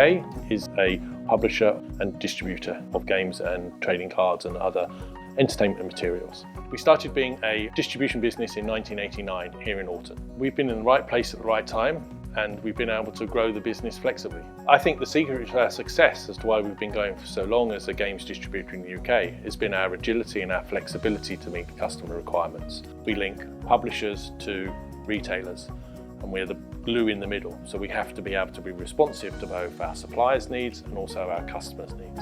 UK is a publisher and distributor of games and trading cards and other entertainment materials. We started being a distribution business in 1989 here in Alton. We've been in the right place at the right time, and we've been able to grow the business flexibly. I think the secret to our success as to why we've been going for so long as a games distributor in the UK has been our agility and our flexibility to meet customer requirements. We link publishers to retailers, and we're the glue in the middle, so we have to be able to be responsive to both our suppliers' needs and also our customers' needs.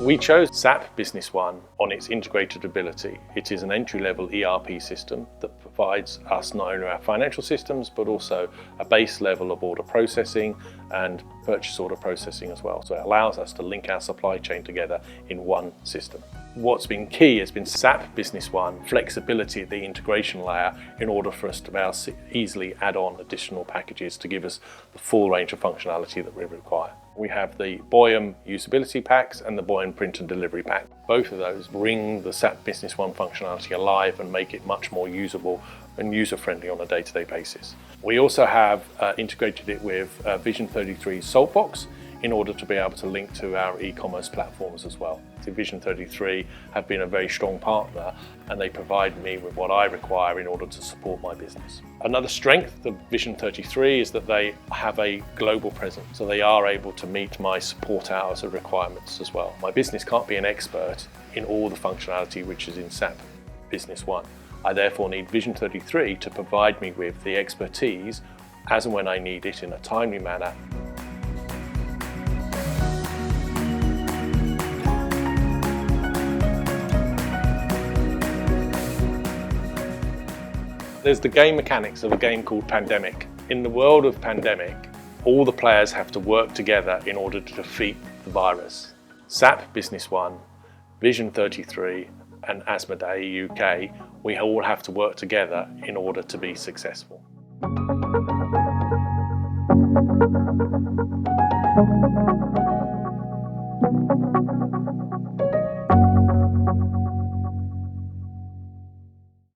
We chose SAP Business One on its integrated ability. It is an entry-level ERP system that provides us not only our financial systems, but also a base level of order processing and purchase order processing as well. So it allows us to link our supply chain together in one system. What's been key has been SAP Business One flexibility at the integration layer in order for us to be able to easily add on additional packages to give us the full range of functionality that we require. We have the Boyum usability packs and the Boyum print and delivery pack. Both of those bring the SAP Business One functionality alive and make it much more usable and user-friendly on a day-to-day basis. We also have integrated it with Vision 33's Saltbox in order to be able to link to our e-commerce platforms as well. The Vision 33 have been a very strong partner, and they provide me with what I require in order to support my business. Another strength of Vision 33 is that they have a global presence, so they are able to meet my support hours of requirements as well. My business can't be an expert in all the functionality which is in SAP Business One. I therefore need Vision 33 to provide me with the expertise as and when I need it in a timely manner. There's the game mechanics of a game called Pandemic. In the world of Pandemic, all the players have to work together in order to defeat the virus. SAP Business One, Vision 33 and Asmodee UK, we all have to work together in order to be successful.